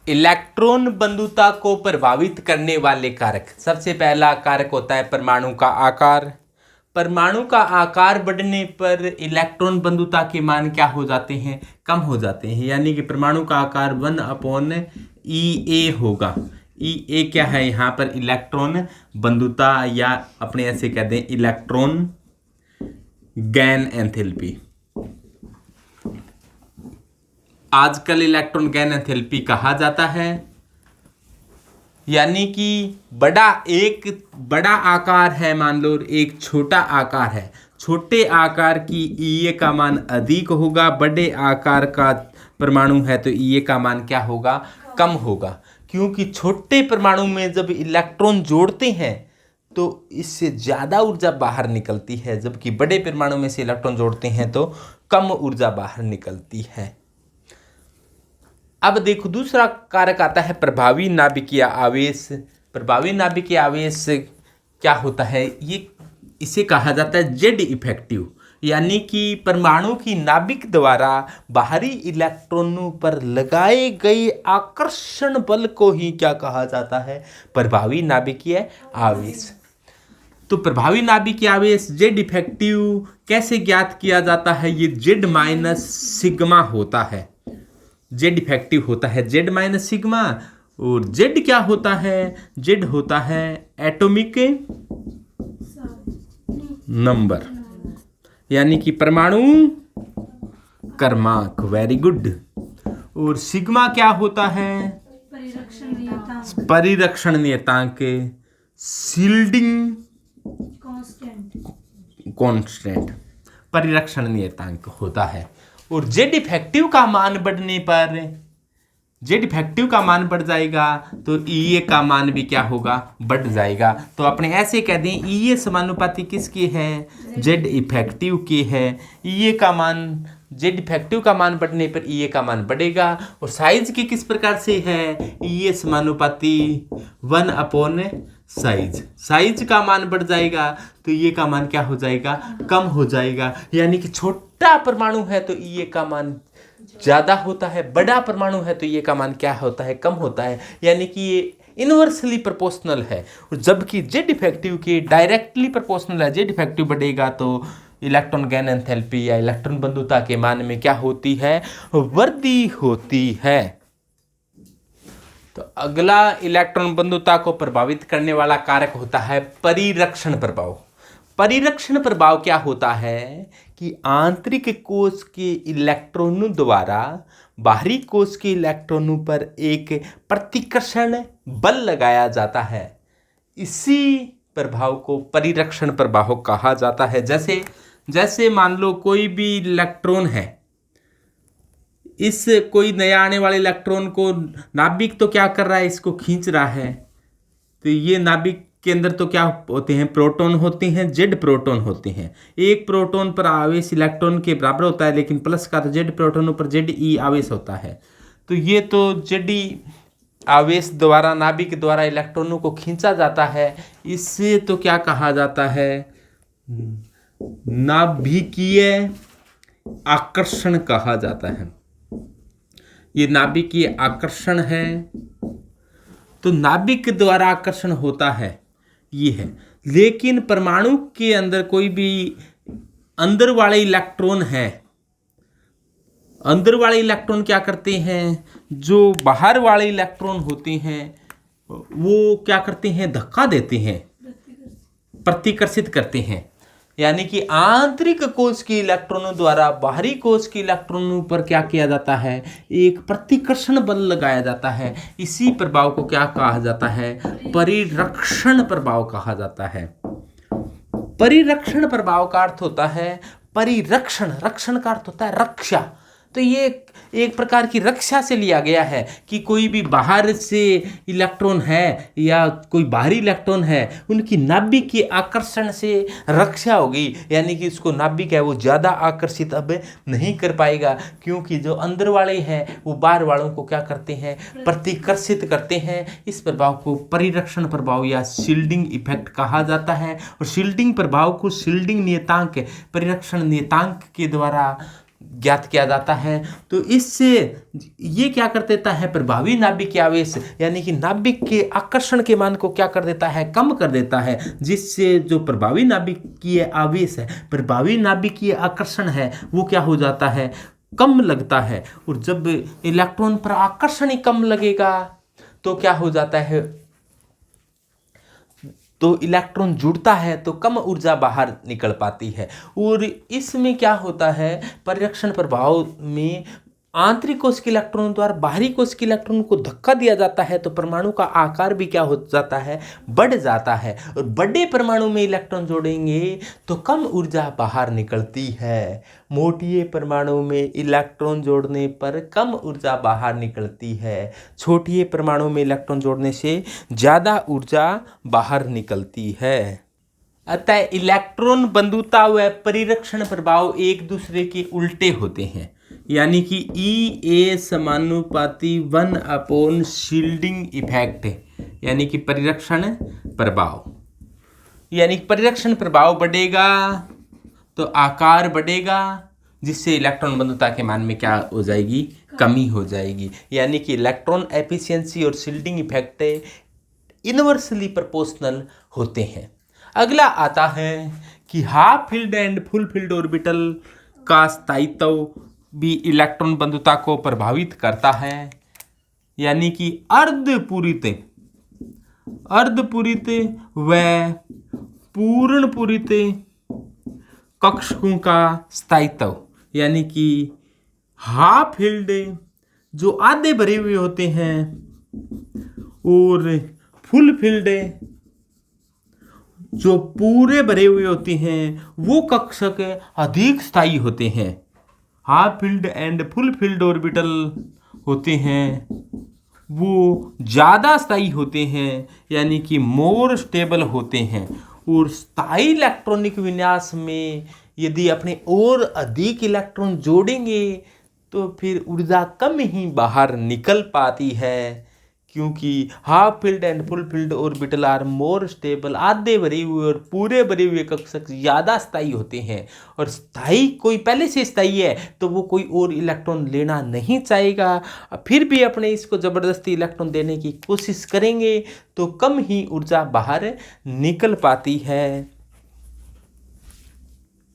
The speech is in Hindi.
इलेक्ट्रॉन बंधुता को प्रभावित करने वाले कारक। सबसे पहला कारक होता है परमाणु का आकार। परमाणु का आकार बढ़ने पर इलेक्ट्रॉन बंधुता के मान क्या हो जाते हैं, कम हो जाते हैं। यानी कि परमाणु का आकार 1/EA होगा। EA क्या है यहाँ पर, इलेक्ट्रॉन बंधुता, या अपने ऐसे कह दें इलेक्ट्रॉन गैन एंथैल्पी। आजकल इलेक्ट्रॉन गैन एंथैल्पी कहा जाता है। यानी कि एक बड़ा आकार है, मान लो एक छोटा आकार है, छोटे आकार की EA का मान अधिक होगा, बड़े आकार का परमाणु है तो EA का मान क्या होगा, कम होगा। क्योंकि छोटे परमाणु में जब इलेक्ट्रॉन जोड़ते हैं तो इससे ज़्यादा ऊर्जा बाहर निकलती है, जबकि बड़े परमाणु में से इलेक्ट्रॉन जोड़ते हैं तो कम ऊर्जा बाहर निकलती है। अब देखो दूसरा कारक आता है प्रभावी नाभिकीय आवेश। प्रभावी नाभिकीय आवेश क्या होता है, इसे कहा जाता है जेड इफेक्टिव। यानी कि परमाणु की नाभिक द्वारा बाहरी इलेक्ट्रॉनों पर लगाए गए आकर्षण बल को ही क्या कहा जाता है, प्रभावी नाभिकीय आवेश। तो प्रभावी नाभिकीय आवेश जेड इफेक्टिव कैसे ज्ञात किया जाता है, ये जेड माइनस सिग्मा होता है। जेड इफेक्टिव होता है जेड माइनस सिग्मा, और जेड क्या होता है, जेड होता है एटॉमिक नंबर, यानी कि परमाणु क्रमांक। Very good. और सिग्मा क्या होता है, परिरक्षण नियतांक, शील्डिंग कांस्टेंट, परिरक्षण नियतांक होता है। और जेड इफेक्टिव का मान बढ़ने पर, जेड इफेक्टिव का मान बढ़ जाएगा तो EA का मान भी क्या होगा, बढ़ जाएगा। तो अपने ऐसे कह दें EA समानुपाती किसके है, जेड इफेक्टिव के है। EA का मान, जेड इफेक्टिव का मान बढ़ने पर EA का मान बढ़ेगा। और साइज की किस प्रकार से है, EA समानुपाती 1/साइज। साइज का मान बढ़ जाएगा तो EA का मान क्या हो जाएगा, कम हो जाएगा। यानी कि छोटा परमाणु है तो EA का मान ज्यादा होता है, बड़ा परमाणु है तो EA का मान क्या होता है, कम होता है। यानी कि ये इनवर्सली प्रोपोर्शनल है। जबकि जेड इफेक्टिव के डायरेक्टली प्रोपोर्शनल है। जेड इफेक्टिव बढ़ेगा तो इलेक्ट्रॉन गैन एंथैल्पी या इलेक्ट्रॉन बंधुता के मान में क्या होती है, वृद्धि होती है। तो अगला इलेक्ट्रॉन बंधुता को प्रभावित करने वाला कारक होता है परिरक्षण प्रभाव। परिरक्षण प्रभाव क्या होता है कि आंतरिक कोश के इलेक्ट्रॉनों द्वारा बाहरी कोश के इलेक्ट्रॉनों पर एक प्रतिकर्षण बल लगाया जाता है। इसी प्रभाव को परिरक्षण प्रभाव कहा जाता है। जैसे मान लो कोई भी इलेक्ट्रॉन है, इस कोई नया आने वाले इलेक्ट्रॉन को नाभिक तो क्या कर रहा है, इसको खींच रहा है। तो ये नाभिक के अंदर तो क्या होते हैं, प्रोटॉन होते हैं, जेड प्रोटॉन होते हैं। एक प्रोटॉन पर आवेश इलेक्ट्रॉन के बराबर होता है, लेकिन प्लस का तो जेड प्रोटॉनों पर जेड ई आवेश होता है। तो ये तो जेड ई आवेश द्वारा नाभिक द्वारा इलेक्ट्रॉनों को खींचा जाता है। इससे तो क्या कहा जाता है, नाभिकीय आकर्षण कहा जाता है। ये नाभिकीय आकर्षण है। तो नाभिक द्वारा आकर्षण होता है, ये है। लेकिन परमाणु के अंदर कोई भी अंदर वाले इलेक्ट्रॉन है, अंदर वाले इलेक्ट्रॉन क्या करते हैं, जो बाहर वाले इलेक्ट्रॉन होते हैं वो क्या करते हैं, धक्का देते हैं, प्रतिकर्षित करते हैं। यानी कि आंतरिक कोश के इलेक्ट्रॉनों द्वारा बाहरी कोश के इलेक्ट्रॉनों पर क्या किया जाता है, एक प्रतिकर्षण बल लगाया जाता है। इसी प्रभाव को क्या कहा जाता है, परिरक्षण प्रभाव कहा जाता है। परिरक्षण प्रभाव का अर्थ होता है परिरक्षण, रक्षण का अर्थ होता है रक्षा। तो ये एक प्रकार की रक्षा से लिया गया है कि कोई भी बाहर से इलेक्ट्रॉन है या कोई बाहरी इलेक्ट्रॉन है, उनकी नाभिक के आकर्षण से रक्षा होगी। यानी कि उसको नाभिक है वो ज़्यादा आकर्षित अब नहीं कर पाएगा, क्योंकि जो अंदर वाले हैं वो बाहर वालों को क्या करते हैं, प्रतिकर्षित करते हैं। इस प्रभाव को परिरक्षण प्रभाव या शील्डिंग इफेक्ट कहा जाता है। और शील्डिंग प्रभाव को शील्डिंग नियतांक, परिरक्षण नियतांक के द्वारा ज्ञात किया जाता है। तो इससे ये क्या कर देता है, प्रभावी नाभिकीय आवेश यानी कि नाभिक के आकर्षण के मान को क्या कर देता है, कम कर देता है, जिससे जो प्रभावी नाभिकीय आवेश है, प्रभावी नाभिकीय आकर्षण है, वो क्या हो जाता है, कम लगता है। और जब इलेक्ट्रॉन पर आकर्षण ही कम लगेगा तो क्या हो जाता है, तो इलेक्ट्रॉन जुड़ता है तो कम ऊर्जा बाहर निकल पाती है। और इसमें क्या होता है, परिरक्षण प्रभाव में आंतरिक कोश के इलेक्ट्रॉन द्वारा बाहरी कोश के इलेक्ट्रॉन को धक्का दिया जाता है तो परमाणु का आकार भी क्या हो जाता है, बढ़ जाता है। और बड़े परमाणु में इलेक्ट्रॉन जोड़ेंगे तो कम ऊर्जा बाहर निकलती है, मोटे परमाणु में इलेक्ट्रॉन जोड़ने पर कम ऊर्जा बाहर निकलती है, छोटे परमाणु में इलेक्ट्रॉन जोड़ने से ज़्यादा ऊर्जा बाहर निकलती है। अतः इलेक्ट्रॉन बंधुता व परिरक्षण प्रभाव एक दूसरे के उल्टे होते हैं, यानी कि E A समानुपाती 1 शील्डिंग इफेक्ट, यानी कि परिरक्षण प्रभाव, यानी परिरक्षण प्रभाव बढ़ेगा तो आकार बढ़ेगा, जिससे इलेक्ट्रॉन बंधुता के मान में क्या हो जाएगी, कमी हो जाएगी। यानी कि इलेक्ट्रॉन एफिशिएंसी और शील्डिंग इफेक्ट इनवर्सली प्रोपोर्शनल होते हैं। अगला आता है कि half filled and full filled orbital का स्थायित्व भी इलेक्ट्रॉन बंधुता को प्रभावित करता है, यानी कि अर्धपूरित व पूर्ण पूरित कक्षकों का स्थायित्व, यानी कि हाफ फील्ड जो आधे भरे हुए होते हैं और फुल फील्ड जो पूरे भरे हुए होते हैं, वो कक्षक अधिक स्थायी होते हैं। Half filled and full filled orbital होते हैं वो ज़्यादा स्थायी होते हैं, यानी कि मोर स्टेबल होते हैं। और स्थायी इलेक्ट्रॉनिक विन्यास में यदि अपने और अधिक इलेक्ट्रॉन जोड़ेंगे तो फिर ऊर्जा कम ही बाहर निकल पाती है, क्योंकि half filled and full filled orbital are more stable, आधे भरे हुए और पूरे भरे हुए कक्षक ज़्यादा स्थायी होते हैं। और स्थायी कोई पहले से स्थायी है तो वो कोई और इलेक्ट्रॉन लेना नहीं चाहेगा, फिर भी अपने इसको ज़बरदस्ती इलेक्ट्रॉन देने की कोशिश करेंगे तो कम ही ऊर्जा बाहर निकल पाती है।